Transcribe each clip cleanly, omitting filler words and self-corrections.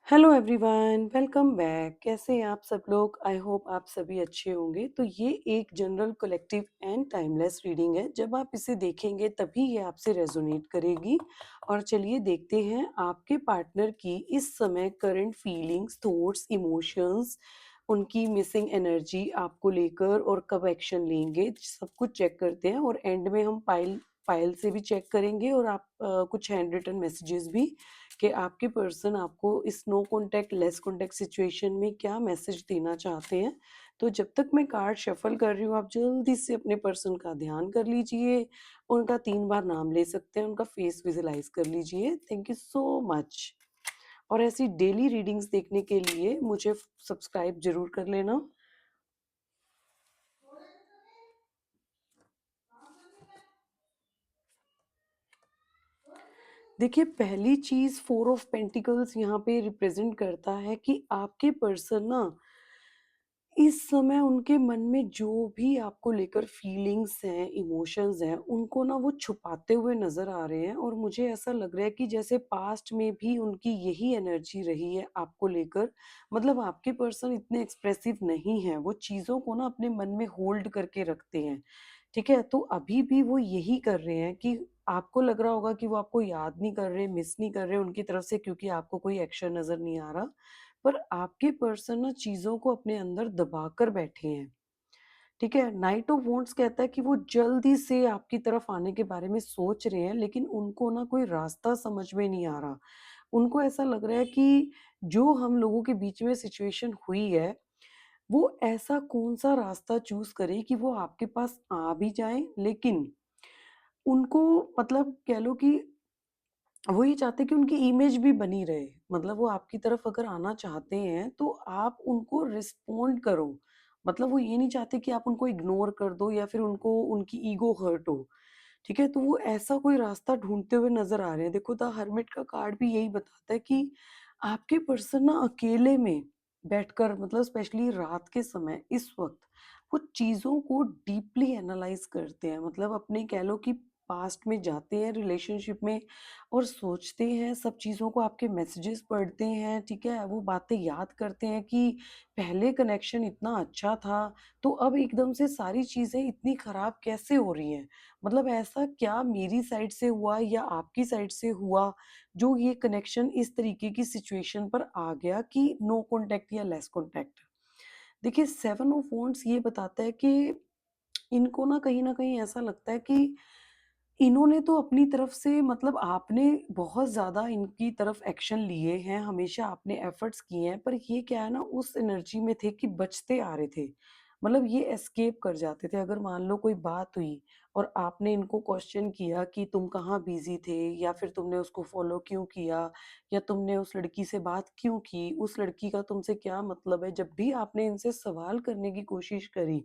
Hello everyone, welcome back. कैसे हैं आप सब लोग? आई होप आप सभी अच्छे होंगे। तो ये एक general collective and timeless reading है। जब आप इसे देखेंगे तभी ये आपसे रेजोनेट करेगी। और चलिए देखते हैं आपके पार्टनर की इस समय करंट फीलिंग्स, थॉट्स, इमोशंस, उनकी मिसिंग एनर्जी आपको लेकर और कब एक्शन लेंगे, सब कुछ चेक करते हैं। और एंड में हम पाइल पाइल से भी चेक करेंगे और आप कुछ हैंड रिटन मैसेजेस भी कि आपके पर्सन आपको इस no contact less contact situation में क्या मैसेज देना चाहते हैं। तो जब तक मैं कार्ड शफल कर रही हूँ, आप जल्दी से अपने पर्सन का ध्यान कर लीजिए। उनका 3 बार नाम ले सकते हैं, उनका फेस विजुलाइज कर लीजिए। Thank you so much. और ऐसी डेली रीडिंग्स देखने के लिए मुझे सब्सक्राइब जरूर कर लेना। देखिए, पहली चीज 4 ऑफ पेंटिकल्स यहाँ पे रिप्रेजेंट करता है कि आपके पर्सन ना इस समय उनके मन में जो भी आपको लेकर फीलिंग्स हैं, इमोशंस हैं, उनको ना वो छुपाते हुए नज़र आ रहे हैं। और मुझे ऐसा लग रहा है कि जैसे पास्ट में भी उनकी यही एनर्जी रही है आपको लेकर। मतलब आपके पर्सन इतने एक्सप्रेसिव नहीं हैं, वो चीज़ों को ना अपने मन में होल्ड करके रखते हैं, ठीक है? तो अभी भी वो यही कर रहे हैं कि आपको लग रहा होगा कि वो आपको याद नहीं कर रहे, मिस नहीं कर रहे उनकी तरफ से, क्योंकि आपको कोई एक्शन नज़र नहीं आ रहा। पर आपके पर्सन ना चीज़ों को अपने अंदर दबाकर बैठे हैं, ठीक है? नाइट ऑफ वॉन्ड्स कहता है कि वो जल्दी से आपकी तरफ आने के बारे में सोच रहे हैं, लेकिन उनको ना कोई रास्ता समझ में नहीं आ रहा। उनको ऐसा लग रहा है कि जो हम लोगों के बीच में सिचुएशन हुई है, वो ऐसा कौन-सा रास्ता चूज़ करें कि वो आपके पास आ भी जाएँ, लेकिन उनको मतलब कह लो कि वो ये चाहते हैं कि उनकी इमेज भी बनी रहे। मतलब वो आपकी तरफ अगर आना चाहते हैं तो आप उनको रिस्पॉन्ड करो। मतलब वो ये नहीं चाहते कि आप उनको इग्नोर कर दो या फिर उनको उनकी ईगो हर्ट हो, ठीक है? तो वो ऐसा कोई रास्ता ढूँढते हुए नज़र आ रहे हैं। देखो, द हर्मिट का कार्ड भी यही बताता है कि आपके पर्सन ना अकेले में बैठकर, मतलब स्पेशली रात के समय इस वक़्त, वो चीज़ों को डीपली एनालाइज़ करते हैं। मतलब अपने कह लो कि पास्ट में जाते हैं रिलेशनशिप में और सोचते हैं, सब चीज़ों को, आपके मैसेजेस पढ़ते हैं, ठीक है? वो बातें याद करते हैं कि पहले कनेक्शन इतना अच्छा था, तो अब एकदम से सारी चीज़ें इतनी खराब कैसे हो रही हैं? मतलब ऐसा क्या मेरी साइड से हुआ या आपकी साइड से हुआ, जो ये कनेक्शन इस तरीके की सिचुएशन पर आ गया कि नो कॉन्टैक्ट या लेस कॉन्टैक्ट? देखिए, 7 ऑफ वांड्स ये बताता है कि इनको ना कहीं न कहीं ऐसा लगता है कि इन्होंने तो अपनी तरफ से, मतलब आपने बहुत ज़्यादा इनकी तरफ एक्शन लिए हैं, हमेशा आपने एफर्ट्स किए हैं, पर ये क्या है ना, उस एनर्जी में थे कि बचते आ रहे थे। मतलब ये एस्केप कर जाते थे। अगर मान लो कोई बात हुई और आपने इनको क्वेश्चन किया कि तुम कहाँ बिज़ी थे, या फिर तुमने उसको फ़ॉलो क्यों किया, या तुमने उस लड़की से बात क्यों की, उस लड़की का तुमसे क्या मतलब है? जब भी आपने इनसे सवाल करने की कोशिश करी,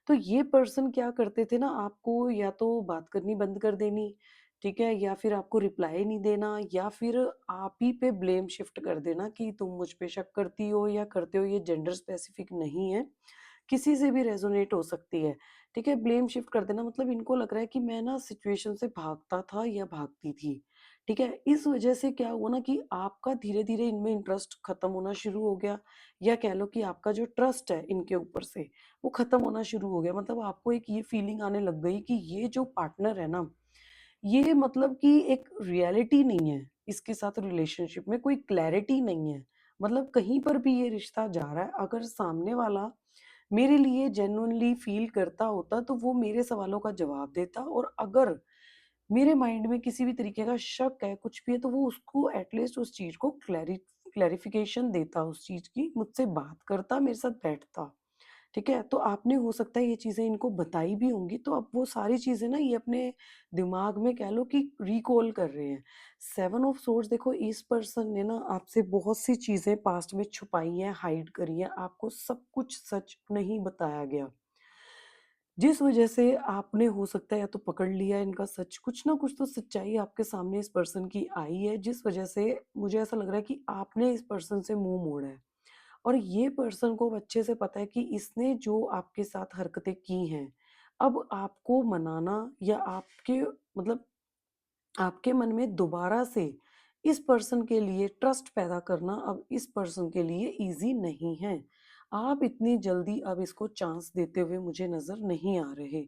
तो ये पर्सन क्या करते थे ना, आपको या तो बात करनी बंद कर देनी, ठीक है? या फिर आपको रिप्लाई नहीं देना, या फिर आप ही पे ब्लेम शिफ्ट कर देना कि तुम मुझ पे शक करती हो या करते हो। ये जेंडर स्पेसिफिक नहीं है, किसी से भी रेजोनेट हो सकती है, ठीक है? ब्लेम शिफ्ट कर देना, मतलब इनको लग रहा है कि मैं ना सिचुएशन से भागता था या भागती थी, ठीक है? इस वजह से क्या हुआ ना कि आपका धीरे-धीरे इनमें इंटरेस्ट खत्म होना शुरू हो गया, या कह लो कि आपका जो ट्रस्ट है इनके ऊपर से, वो खत्म होना शुरू हो गया। मतलब आपको एक ये फीलिंग आने लग गई कि ये जो पार्टनर है ना, ये मतलब कि एक रियलिटी नहीं है, इसके साथ रिलेशनशिप में कोई क्लैरिटी नहीं है। मतलब कहीं पर भी ये रिश्ता जा रहा है, अगर सामने वाला मेरे लिए जेन्युइनली फ़ील करता होता, तो वो मेरे सवालों का जवाब देता। और अगर मेरे माइंड में किसी भी तरीके का शक है, कुछ भी है, तो वो उसको एटलीस्ट उस चीज़ को क्लैरिफ़िकेशन देता उस चीज़ की, मुझसे बात करता, मेरे साथ बैठता। ठीक है? तो आपने हो सकता है ये चीज़ें इनको बताई भी होंगी, तो अब वो सारी चीज़ें ना ये अपने दिमाग में कह लो कि रिकॉल कर रहे हैं। 7 ऑफ सोर्ड्स, देखो इस पर्सन ने ना आपसे बहुत सी चीज़ें पास्ट में छुपाई हैं, हाइड करी हैं, आपको सब कुछ सच नहीं बताया गया। जिस वजह से आपने हो सकता है या तो पकड़ लिया इनका सच, कुछ ना कुछ तो सच्चाई आपके सामने इस पर्सन की आई है, जिस वजह से मुझे ऐसा लग रहा है कि आपने इस पर्सन से मुँह मोड़ा है। और ये पर्सन को अब अच्छे से पता है कि इसने जो आपके साथ हरकतें की हैं, अब आपको मनाना या आपके, मतलब आपके मन में दोबारा से इस पर्सन के लिए ट्रस्ट पैदा करना अब इस पर्सन के लिए ईज़ी नहीं है। आप इतनी जल्दी अब इसको चांस देते हुए मुझे नज़र नहीं आ रहे।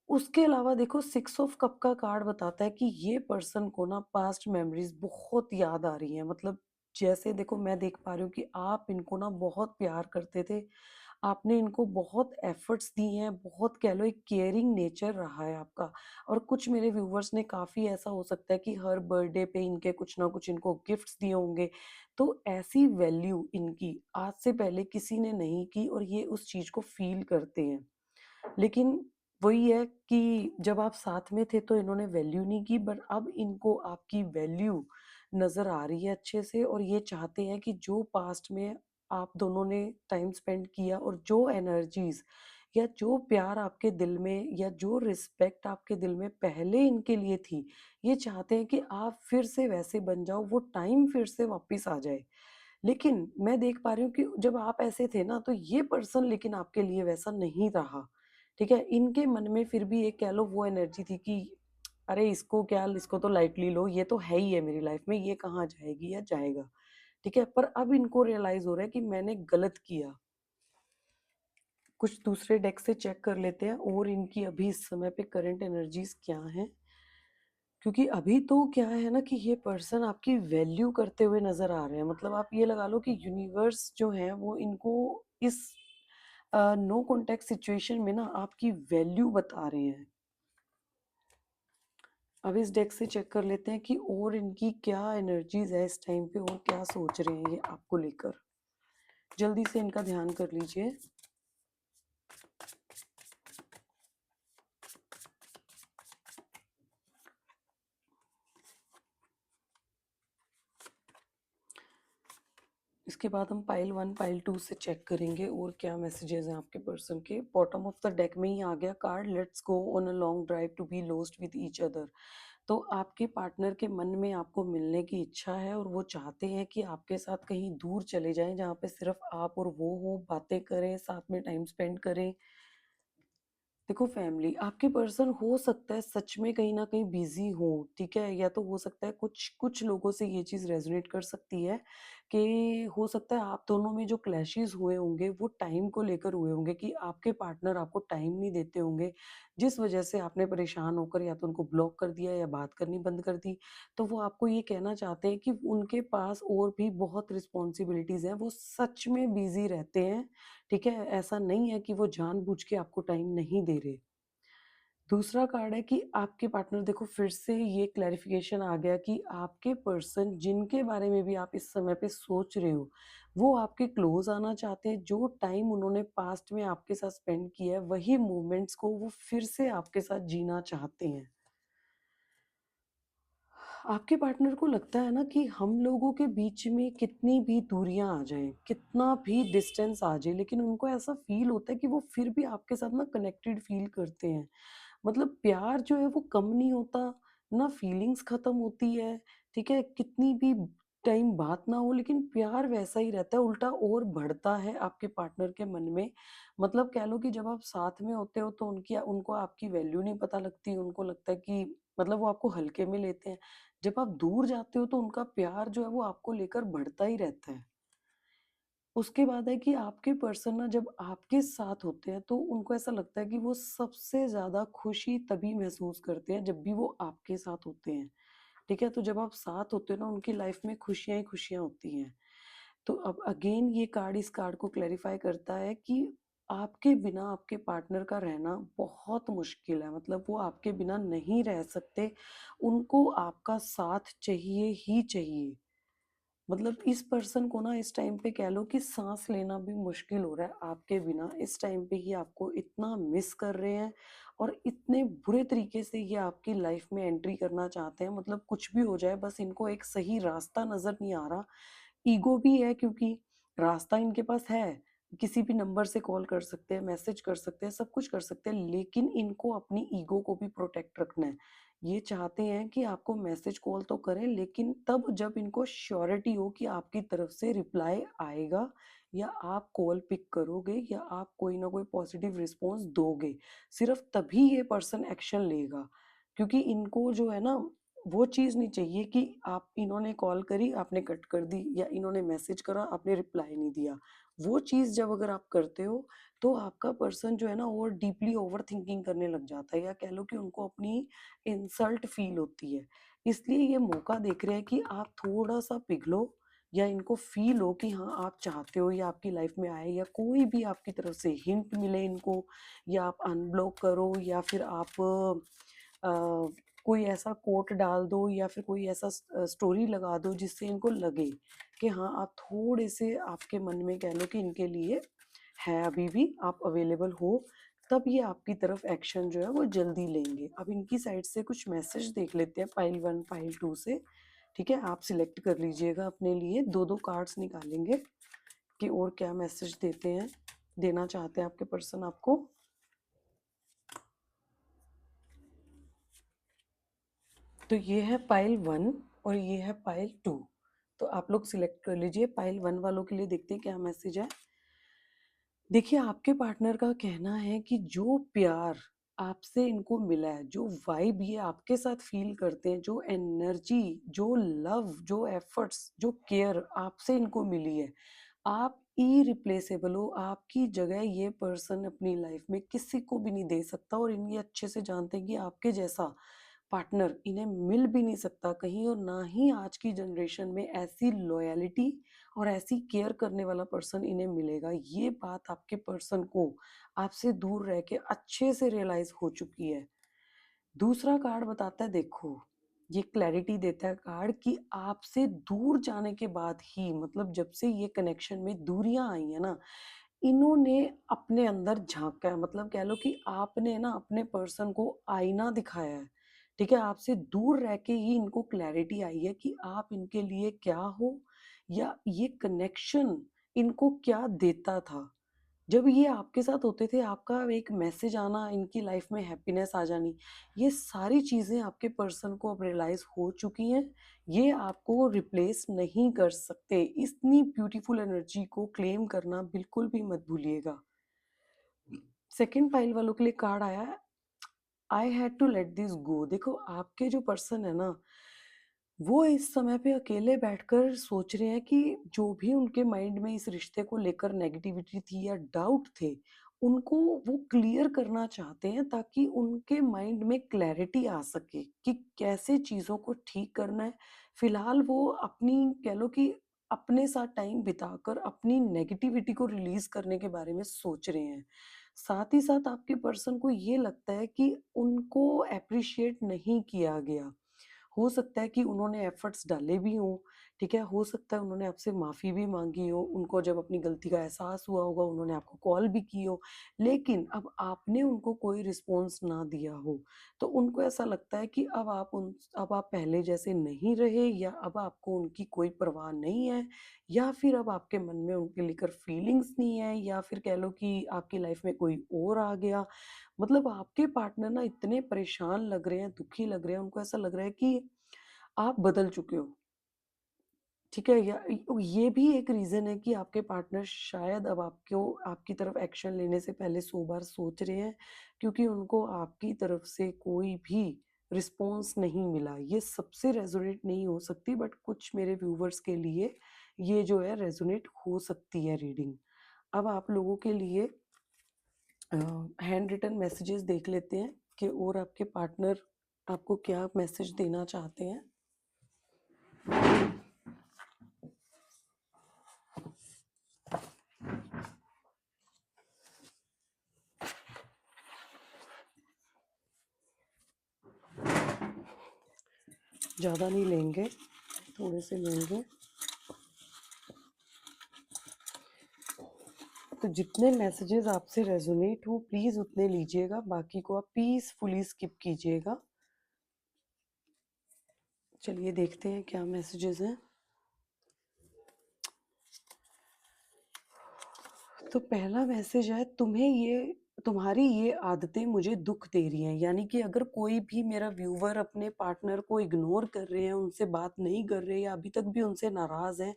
उसके अलावा देखो 6 ऑफ कप का कार्ड बताता है कि ये पर्सन को ना पास्ट मेमोरीज़ बहुत याद आ रही हैं। मतलब जैसे देखो मैं देख पा रही हूँ कि आप इनको ना बहुत प्यार करते थे। आपने इनको बहुत एफर्ट्स दिए हैं, बहुत कह लो एक केयरिंग नेचर रहा है आपका। और कुछ मेरे व्यूअर्स ने काफ़ी ऐसा हो सकता है कि हर बर्थडे पे इनके कुछ ना कुछ इनको गिफ्ट्स दिए होंगे। तो ऐसी वैल्यू इनकी आज से पहले किसी ने नहीं की और ये उस चीज़ को फ़ील करते हैं। लेकिन वही है कि जब आप साथ में थे तो इन्होंने वैल्यू नहीं की, बट अब इनको आपकी वैल्यू नज़र आ रही है अच्छे से और ये चाहते हैं कि जो पास्ट में आप दोनों ने टाइम स्पेंड किया और जो एनर्जीज़ या जो प्यार आपके दिल में या जो रिस्पेक्ट आपके दिल में पहले इनके लिए थी, ये चाहते हैं कि आप फिर से वैसे बन जाओ, वो टाइम फिर से वापस आ जाए। लेकिन मैं देख पा रही हूँ कि जब आप ऐसे थे ना, तो ये पर्सन लेकिन आपके लिए वैसा नहीं रहा, ठीक है? इनके मन में फिर भी एक कह लो वो एनर्जी थी कि अरे इसको क्या, इसको तो लाइटली लो, ये तो है ही है मेरी लाइफ में, ये कहाँ जाएगी या जाएगा, ठीक है? पर अब इनको रियलाइज़ हो रहा है कि मैंने गलत किया। कुछ दूसरे डेक से चेक कर लेते हैं और इनकी अभी इस समय पे करंट एनर्जीज़ क्या हैं? क्योंकि अभी तो क्या है ना कि ये पर्सन आपकी वैल्यू करते हुए नज़र आ रहे हैं। मतलब आप ये लगा लो कि यूनिवर्स जो है वो इनको इस नो कॉन्टैक्ट सिचुएशन में ना आपकी वैल्यू बता रहे हैं। अब इस डेक से चेक कर लेते हैं कि और इनकी क्या एनर्जीज़ है इस टाइम पे और क्या सोच रहे हैं ये आपको लेकर। जल्दी से इनका ध्यान कर लीजिए। इसके बाद हम पाइल 1, पाइल 2 से चेक करेंगे और क्या मैसेजेस हैं आपके पर्सन के। बॉटम ऑफ द डेक में ही आ गया card, let's go on a long drive to be lost with each other. तो आपके पार्टनर के मन में आपको मिलने की इच्छा है और वो चाहते हैं कि आपके साथ कहीं दूर चले जाएं जहाँ पे सिर्फ आप और वो हो, बातें करें, साथ में टाइम स्पेंड करें। देखो फैमिली, आपके पर्सन हो सकता है सच में कहीं न कहीं बिज़ी हो, ठीक है? या तो हो सकता है कुछ कुछ लोगों से ये चीज़ रेज़ोनेट कर सकती है कि हो सकता है आप दोनों में जो क्लैशेज़ हुए होंगे, वो टाइम को लेकर हुए होंगे कि आपके पार्टनर आपको टाइम नहीं देते होंगे, जिस वज़ह से आपने परेशान होकर या तो उनको ब्लॉक कर दिया या बात करनी बंद कर दी। तो वो आपको ये कहना चाहते हैं कि उनके पास और भी बहुत रिस्पॉन्सिबिलिटीज़ हैं, वो सच में बिज़ी रहते हैं, ठीक है? ऐसा नहीं है कि वो जानबूझ के आपको टाइम नहीं दे रहे। दूसरा कार्ड है कि आपके पार्टनर, देखो फिर से ये क्लैरिफ़िकेशन आ गया कि आपके पर्सन जिनके बारे में भी आप इस समय पे सोच रहे हो, वो आपके क्लोज़ आना चाहते हैं। जो टाइम उन्होंने पास्ट में आपके साथ स्पेंड किया है, वही मोमेंट्स को वो फिर से आपके साथ जीना चाहते हैं। आपके पार्टनर को लगता है ना कि हम लोगों के बीच में कितनी भी दूरियां आ जाएं, कितना भी डिस्टेंस आ जाए, लेकिन उनको ऐसा फील होता है कि वो फिर भी आपके साथ ना कनेक्टेड फील करते हैं। मतलब प्यार जो है वो कम नहीं होता, ना फीलिंग्स खत्म होती है, ठीक है? कितनी भी टाइम बात ना हो लेकिन प्यार वैसा ही रहता है, उल्टा और बढ़ता है आपके पार्टनर के मन में। मतलब कह लो कि जब आप साथ में होते हो तो उनकी उनको आपकी वैल्यू नहीं पता लगती, उनको लगता है कि मतलब वो आपको हल्के में लेते हैं। जब आप दूर जाते हो तो उनका प्यार जो है वो आपको लेकर बढ़ता ही रहता है। उसके बाद है कि आपके पर्सन ना जब आपके साथ होते हैं तो उनको ऐसा लगता है कि वो सबसे ज़्यादा खुशी तभी महसूस करते हैं जब भी वो आपके साथ होते हैं, ठीक है? तो जब आप साथ होते हो ना उनकी लाइफ में खुशियाँ ही खुशियाँ होती हैं। तो अब अगेन ये कार्ड इस कार्ड को क्लैरिफाई करता है कि आपके बिना आपके पार्टनर का रहना बहुत मुश्किल है। मतलब वो आपके बिना नहीं रह सकते, उनको आपका साथ चाहिए ही चाहिए। मतलब इस पर्सन को ना इस टाइम पे कह लो कि सांस लेना भी मुश्किल हो रहा है आपके बिना। इस टाइम पे ये आपको इतना मिस कर रहे हैं और इतने बुरे तरीके से ये आपकी लाइफ में एंट्री करना चाहते हैं। मतलब कुछ भी हो जाए, बस इनको एक सही रास्ता नजर नहीं आ रहा। ईगो भी है क्योंकि रास्ता इनके पास है, किसी भी नंबर से कॉल कर सकते हैं, मैसेज कर सकते हैं, सब कुछ कर सकते हैं, लेकिन इनको अपनी ईगो को भी प्रोटेक्ट रखना है। ये चाहते हैं कि आपको मैसेज कॉल तो करें, लेकिन तब जब इनको श्योरिटी हो कि आपकी तरफ से रिप्लाई आएगा या आप कॉल पिक करोगे या आप कोई ना कोई पॉजिटिव रिस्पॉन्स दोगे, सिर्फ तभी ये पर्सन एक्शन लेगा। क्योंकि इनको जो है ना वो चीज़ नहीं चाहिए कि आप इन्होंने कॉल करी, आपने कट कर दी या इन्होंने मैसेज करा, आपने रिप्लाई नहीं दिया। वो चीज़ जब अगर आप करते हो, तो आपका पर्सन जो है ना और डीपली ओवरथिंकिंग करने लग जाता है या कह लो कि उनको अपनी इंसल्ट फ़ील होती है। इसलिए ये मौका देख रहे हैं कि आप थोड़ा-सा पिघलो या इनको फ़ील हो कि हाँ, आप चाहते हो या आपकी लाइफ़ में आए या कोई भी आपकी तरफ से हिंट मिले इनको या आप अनब्लॉक करो या फिर आप अ, कोई ऐसा कोट डाल दो या फिर कोई ऐसा स्टोरी लगा दो जिससे इनको लगे कि हाँ आप थोड़े से आपके मन में कह लो कि इनके लिए है अभी भी आप अवेलेबल हो, तब ये आपकी तरफ एक्शन जो है वो जल्दी लेंगे। अब इनकी साइड से कुछ मैसेज देख लेते हैं पाइल 1 पाइल 2 से। ठीक है, आप सिलेक्ट कर लीजिएगा अपने लिए, 2-2 कार्ड्स निकालेंगे कि और क्या मैसेज देते हैं, देना चाहते हैं आपके पर्सन आपको। तो ये है पाइल 1 और ये है पाइल 2। तो आप लोग सिलेक्ट कर लीजिए। पाइल 1 वालों के लिए देखते हैं क्या मैसेज है। देखिए, आपके पार्टनर का कहना है कि जो प्यार आपसे इनको मिला है, जो वाइब ये आपके साथ फ़ील करते हैं, जो एनर्जी, जो लव, जो एफर्ट्स, जो केयर आपसे इनको मिली है, आप इरिप्लेसेबल हो। आपकी जगह ये पर्सन अपनी लाइफ में किसी को भी नहीं दे सकता और ये अच्छे से जानते हैं कि आपके जैसा पार्टनर इन्हें मिल भी नहीं सकता कहीं और ना ही आज की जनरेशन में ऐसी लॉयल्टी और ऐसी केयर करने वाला पर्सन इन्हें मिलेगा। ये बात आपके पर्सन को आपसे दूर रह के अच्छे से रियलाइज़ हो चुकी है। दूसरा कार्ड बताता है देखो, ये क्लैरिटी देता है कार्ड कि आपसे दूर जाने के बाद ही मतलब जब से ये कनेक्शन में दूरियाँ आई हैं ना, इन्होंने अपने अंदर झाँका है मतलब कह लो कि आपने ना अपने पर्सन को आईना दिखाया है। ठीक है? आपसे दूर रह के ही इनको क्लैरिटी आई है कि आप इनके लिए क्या हो या ये कनेक्शन इनको क्या देता था। जब ये आपके साथ होते थे, आपका एक मैसेज आना, इनकी लाइफ में हैप्पीनेस आ जानी, ये सारी चीज़ें आपके पर्सन को अब रियलाइज़ हो चुकी हैं। ये आपको रिप्लेस नहीं कर सकते। इतनी ब्यूटीफुल एनर्जी को क्लेम करना बिल्कुल भी मत भूलिएगा। सेकंड पाइल वालों के लिए कार्ड आया है, I had to let this go. देखो, आपके जो पर्सन है ना, वो इस समय पे अकेले बैठकर सोच रहे हैं कि जो भी उनके माइंड में इस रिश्ते को लेकर नेगेटिविटी थी या डाउट थे, उनको वो क्लियर करना चाहते हैं ताकि उनके माइंड में क्लैरिटी आ सके कि कैसे चीज़ों को ठीक करना है। फिलहाल वो अपनी कह लो कि अपने साथ टाइम बिताकर अपनी नेगेटिविटी को रिलीज़ करने के बारे में सोच रहे हैं। साथ ही साथ आपके पर्सन को ये लगता है कि उनको एप्रिशिएट नहीं किया गया। हो सकता है कि उन्होंने एफर्ट्स डाले भी हों, ठीक है? हो सकता है उन्होंने आपसे माफ़ी भी माँगी हो, उनको जब अपनी गलती का एहसास हुआ होगा, उन्होंने आपको कॉल भी की हो, लेकिन अब आपने उनको कोई रिस्पॉन्स ना दिया हो, तो उनको ऐसा लगता है कि अब आप पहले जैसे नहीं रहे या अब आपको उनकी कोई परवाह नहीं है या फिर अब आपके मन में उनके लेकर फीलिंग्स नहीं है या फिर कह लो कि आपकी लाइफ़ में कोई और आ गया। मतलब आपके पार्टनर ना इतने परेशान लग रहे हैं, दुखी लग रहे हैं, उनको ऐसा लग रहा है कि आप बदल चुके हो, ठीक है? या ये भी एक रीज़न है कि आपके पार्टनर शायद अब आपको आपकी तरफ एक्शन लेने से पहले 100 बार सोच रहे हैं, क्योंकि उनको आपकी तरफ से कोई भी रिस्पॉन्स नहीं मिला। ये सबसे रेज़ोनेट नहीं हो सकती बट कुछ मेरे व्यूअर्स के लिए ये जो है रेज़ोनेट हो सकती है रीडिंग। अब आप लोगों के लिए हैंड रिटन मैसेजेस देख लेते हैं कि और आपके पार्टनर आपको क्या मैसेज देना चाहते हैं। ज़्यादा नहीं लेंगे, थोड़े से लेंगे। तो जितने मैसेजेस आपसे रेजोनेट हो प्लीज़ उतने लीजिएगा, बाकी को आप पीसफुली स्किप कीजिएगा। चलिए देखते हैं क्या मैसेजेस हैं। तो पहला मैसेज है, तुम्हारी ये आदतें मुझे दुख दे रही हैं। यानी कि अगर कोई भी मेरा व्यूअर अपने पार्टनर को इग्नोर कर रहे हैं, उनसे बात नहीं कर रहे या अभी तक भी उनसे नाराज़ हैं,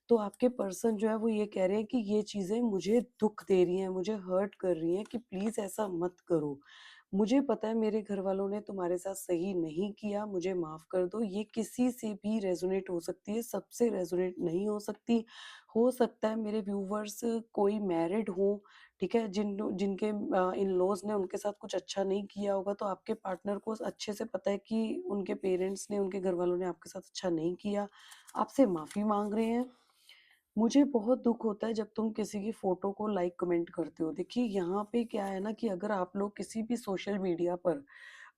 तो आपके पर्सन जो है वो ये कह रहे हैं कि ये चीज़ें मुझे दुःख दे रही हैं, मुझे हर्ट कर रही हैं कि प्लीज़ ऐसा मत करो। मुझे पता है मेरे घरवालों ने तुम्हारे साथ सही नहीं किया, मुझे माफ़ कर दो। ये किसी से भी रेज़ोनेट हो सकती है, सबसे रेज़ोनेट नहीं हो सकती। हो सकता है मेरे व्यूवर्स कोई मैरिड हों, ठीक है? जिनके इन-लॉज़ ने उनके साथ कुछ अच्छा नहीं किया होगा, तो आपके पार्टनर को अच्छे से पता है कि उनके पेरेंट्स ने, उनके घरवालों ने आपके साथ अच्छा नहीं किया, आपसे माफ़ी माँग रहे हैं। मुझे बहुत दुःख होता है जब तुम किसी की फ़ोटो को लाइक कमेंट करते हो। देखिए यहाँ पे क्या है ना कि अगर आप लोग किसी भी सोशल मीडिया पर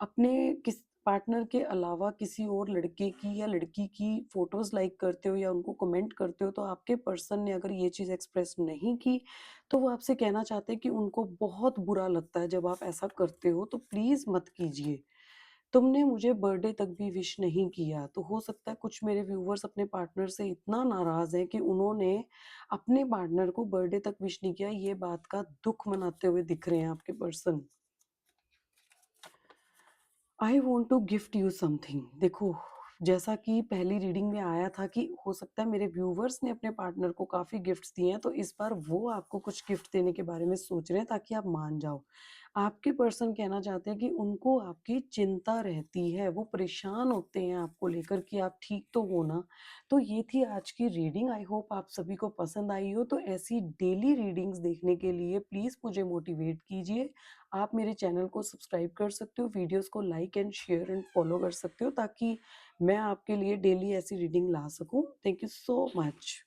अपने किस पार्टनर के अलावा किसी और लड़के की या लड़की की फ़ोटोज़ लाइक करते हो या उनको कमेंट करते हो, तो आपके पर्सन ने अगर ये चीज़ एक्सप्रेस नहीं की, तो वो आपसे कहना चाहते हैं कि उनको बहुत बुरा लगता है जब आप ऐसा करते हो, तो प्लीज़ मत कीजिए। तुमने मुझे बर्थडे तक भी विश नहीं किया, तो हो सकता है कुछ मेरे व्यूअर्स अपने पार्टनर से इतना नाराज़ हैं कि उन्होंने अपने पार्टनर को बर्थडे तक विश नहीं किया, ये बात का दुःख मनाते हुए दिख रहे हैं आपके person. I want to gift you something. देखो, जैसा कि पहली रीडिंग में आया था कि हो सकता है मेरे व्यूवर्स ने अपने पार्टनर को काफ़ी गिफ्ट्स दिए हैं, तो इस बार वो आपको कुछ गिफ्ट देने के बारे में सोच रहे हैं ताकि आप मान जाओ। आपके पर्सन कहना चाहते हैं कि उनको आपकी चिंता रहती है, वो परेशान होते हैं आपको लेकर कि आप ठीक तो हो ना? तो ये थी आज की रीडिंग, आई होप आप सभी को पसंद आई हो। तो ऐसी डेली रीडिंग्स देखने के लिए प्लीज़ मुझे मोटिवेट कीजिए। आप मेरे चैनल को सब्सक्राइब कर सकते हो, वीडियोज़ को like and share and follow कर सकते हो ताकि मैं आपके लिए डेली ऐसी रीडिंग ला सकूँ। Thank you so much.